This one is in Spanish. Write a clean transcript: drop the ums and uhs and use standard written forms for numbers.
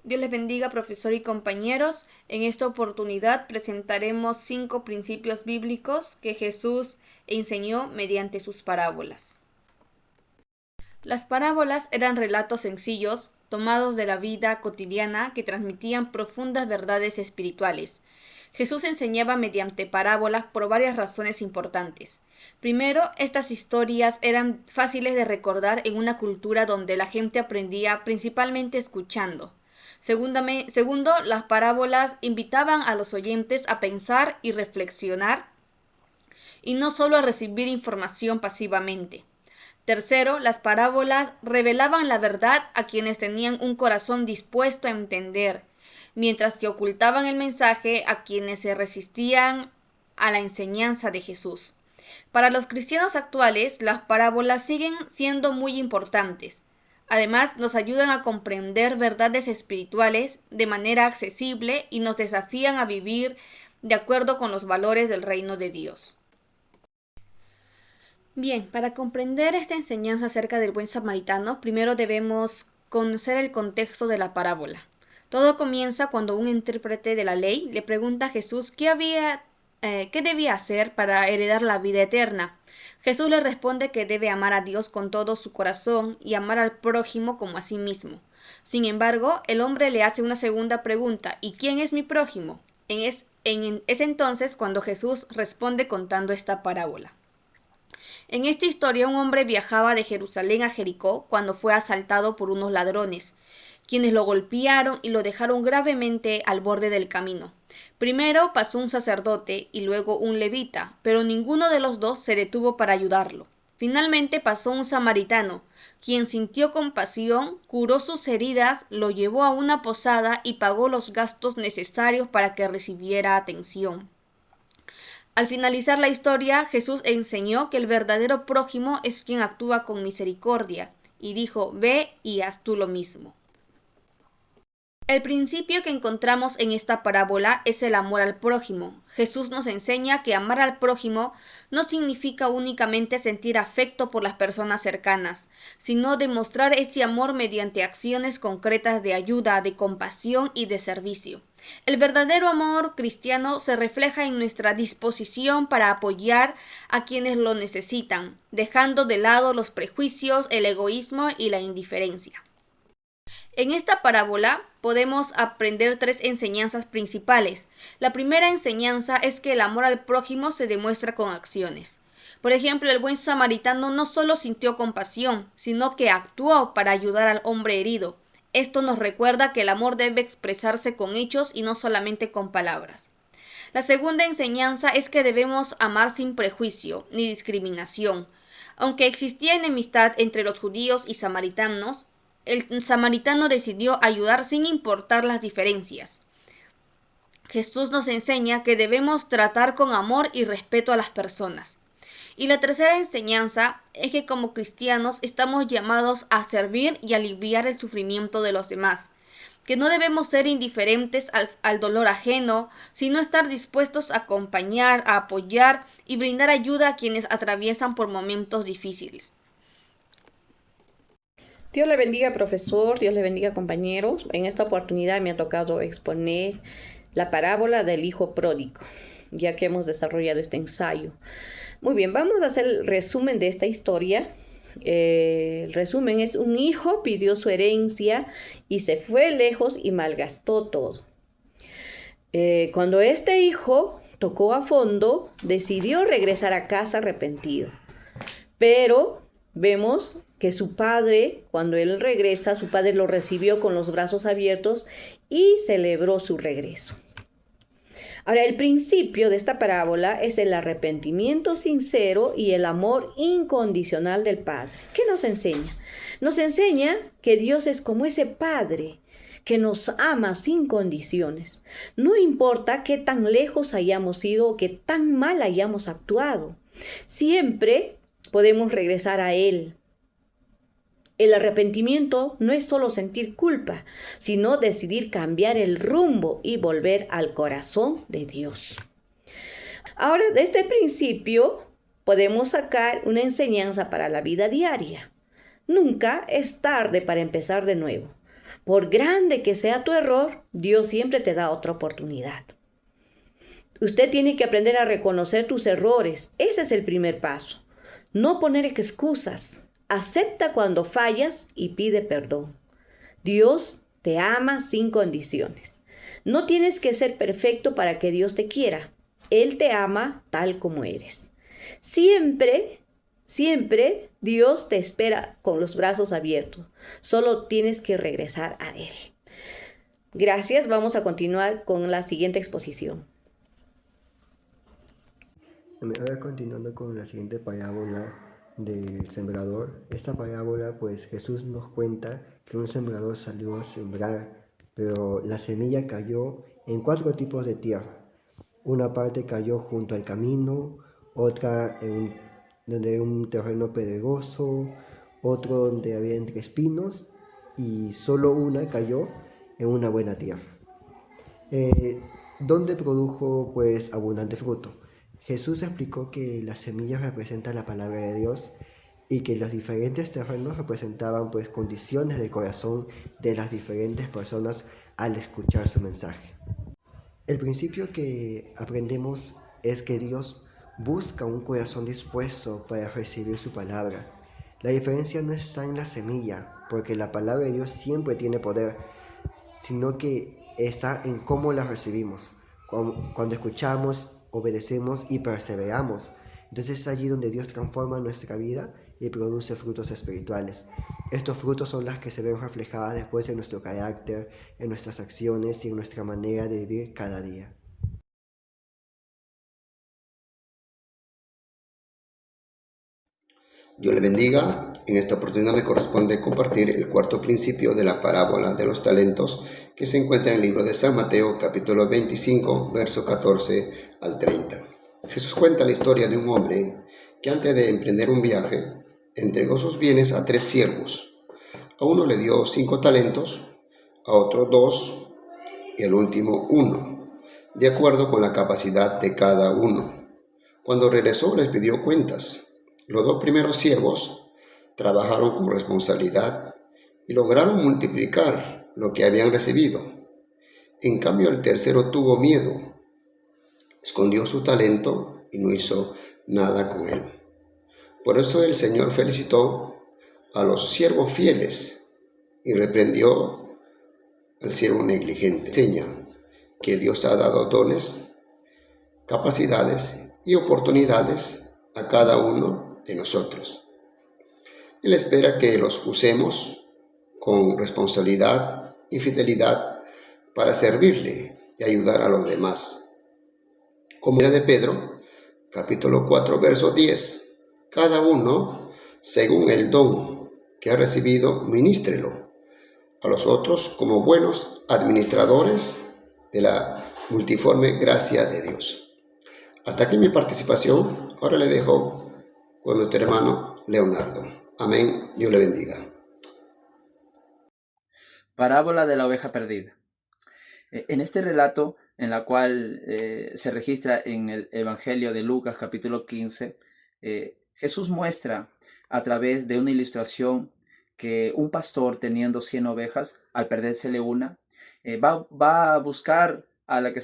Dios les bendiga, profesor y compañeros. En esta oportunidad presentaremos 5 principios bíblicos que Jesús enseñó mediante sus parábolas. Las parábolas eran relatos sencillos, tomados de la vida cotidiana que transmitían profundas verdades espirituales. Jesús enseñaba mediante parábolas por varias razones importantes. Primero, estas historias eran fáciles de recordar en una cultura donde la gente aprendía principalmente escuchando. Segundo, las parábolas invitaban a los oyentes a pensar y reflexionar y no solo a recibir información pasivamente. Tercero, las parábolas revelaban la verdad a quienes tenían un corazón dispuesto a entender, mientras que ocultaban el mensaje a quienes se resistían a la enseñanza de Jesús. Para los cristianos actuales, las parábolas siguen siendo muy importantes. Además, nos ayudan a comprender verdades espirituales de manera accesible y nos desafían a vivir de acuerdo con los valores del reino de Dios. Bien, para comprender esta enseñanza acerca del buen samaritano, primero debemos conocer el contexto de la parábola. Todo comienza cuando un intérprete de la ley le pregunta a Jesús qué debía hacer para heredar la vida eterna. Jesús le responde que debe amar a Dios con todo su corazón y amar al prójimo como a sí mismo. Sin embargo, el hombre le hace una segunda pregunta: ¿y quién es mi prójimo? Es entonces cuando Jesús responde contando esta parábola. En esta historia, un hombre viajaba de Jerusalén a Jericó cuando fue asaltado por unos ladrones, quienes lo golpearon y lo dejaron gravemente al borde del camino. Primero pasó un sacerdote y luego un levita, pero ninguno de los dos se detuvo para ayudarlo. Finalmente pasó un samaritano, quien sintió compasión, curó sus heridas, lo llevó a una posada y pagó los gastos necesarios para que recibiera atención. Al finalizar la historia, Jesús enseñó que el verdadero prójimo es quien actúa con misericordia, y dijo: ve y haz tú lo mismo. El principio que encontramos en esta parábola es el amor al prójimo. Jesús nos enseña que amar al prójimo no significa únicamente sentir afecto por las personas cercanas, sino demostrar ese amor mediante acciones concretas de ayuda, de compasión y de servicio. El verdadero amor cristiano se refleja en nuestra disposición para apoyar a quienes lo necesitan, dejando de lado los prejuicios, el egoísmo y la indiferencia. En esta parábola podemos aprender 3 enseñanzas principales. La primera enseñanza es que el amor al prójimo se demuestra con acciones. Por ejemplo, el buen samaritano no solo sintió compasión, sino que actuó para ayudar al hombre herido. Esto nos recuerda que el amor debe expresarse con hechos y no solamente con palabras. La segunda enseñanza es que debemos amar sin prejuicio ni discriminación. Aunque existía enemistad entre los judíos y samaritanos, el samaritano decidió ayudar sin importar las diferencias. Jesús nos enseña que debemos tratar con amor y respeto a las personas. Y la tercera enseñanza es que como cristianos estamos llamados a servir y aliviar el sufrimiento de los demás, que no debemos ser indiferentes al dolor ajeno, sino estar dispuestos a acompañar, a apoyar y brindar ayuda a quienes atraviesan por momentos difíciles. Dios le bendiga, profesor, Dios le bendiga, compañeros. En esta oportunidad me ha tocado exponer la parábola del hijo pródigo, ya que hemos desarrollado este ensayo. Muy bien, vamos a hacer el resumen de esta historia. El resumen es: un hijo pidió su herencia y se fue lejos y malgastó todo. Cuando este hijo tocó a fondo, decidió regresar a casa arrepentido. Pero vemos que su padre, cuando él regresa, su padre lo recibió con los brazos abiertos y celebró su regreso. Ahora, el principio de esta parábola es el arrepentimiento sincero y el amor incondicional del Padre. ¿Qué nos enseña? Nos enseña que Dios es como ese Padre que nos ama sin condiciones. No importa qué tan lejos hayamos ido o qué tan mal hayamos actuado. Siempre podemos regresar a Él. El arrepentimiento no es solo sentir culpa, sino decidir cambiar el rumbo y volver al corazón de Dios. Ahora, de este principio podemos sacar una enseñanza para la vida diaria. Nunca es tarde para empezar de nuevo. Por grande que sea tu error, Dios siempre te da otra oportunidad. Usted tiene que aprender a reconocer tus errores. Ese es el primer paso. No poner excusas. Acepta cuando fallas y pide perdón. Dios te ama sin condiciones. No tienes que ser perfecto para que Dios te quiera. Él te ama tal como eres. Siempre, siempre Dios te espera con los brazos abiertos. Solo tienes que regresar a Él. Gracias. Vamos a continuar con la siguiente exposición. Ahora continuando con la siguiente parábola del sembrador. Esta parábola, pues Jesús nos cuenta que un sembrador salió a sembrar, pero la semilla cayó en 4 tipos de tierra. Una parte cayó junto al camino, otra donde un terreno pedregoso, otro donde había entre espinos y solo una cayó en una buena tierra, donde produjo pues abundante fruto. Jesús explicó que las semillas representan la palabra de Dios y que los diferentes terrenos representaban pues condiciones del corazón de las diferentes personas al escuchar su mensaje. El principio que aprendemos es que Dios busca un corazón dispuesto para recibir su palabra. La diferencia no está en la semilla, porque la palabra de Dios siempre tiene poder, sino que está en cómo la recibimos. Cuando escuchamos, obedecemos y perseveramos. Entonces es allí donde Dios transforma nuestra vida y produce frutos espirituales. Estos frutos son las que se ven reflejadas después en nuestro carácter, en nuestras acciones y en nuestra manera de vivir cada día. Dios le bendiga. En esta oportunidad me corresponde compartir el cuarto principio de la parábola de los talentos que se encuentra en el libro de San Mateo, capítulo 25, verso 14 al 30. Jesús cuenta la historia de un hombre que antes de emprender un viaje entregó sus bienes a 3 siervos. A uno le dio 5 talentos, a otro 2 y al último 1, de acuerdo con la capacidad de cada uno. Cuando regresó les pidió cuentas. Los 2 primeros siervos trabajaron con responsabilidad y lograron multiplicar lo que habían recibido. En cambio, el tercero tuvo miedo, escondió su talento y no hizo nada con él. Por eso el Señor felicitó a los siervos fieles y reprendió al siervo negligente. Enseña que Dios ha dado dones, capacidades y oportunidades a cada uno de nosotros. Él espera que los usemos con responsabilidad y fidelidad para servirle y ayudar a los demás. Como era de Pedro, capítulo 4, verso 10, cada uno, según el don que ha recibido, ministrelo a los otros como buenos administradores de la multiforme gracia de Dios. Hasta aquí mi participación. Ahora le dejo con nuestro hermano Leonardo. Amén. Dios le bendiga. Parábola de la oveja perdida. En este relato, en la cual se registra en el Evangelio de Lucas capítulo 15, Jesús muestra a través de una ilustración que un pastor teniendo 100 ovejas, al perdérsele una, va a buscar a la que se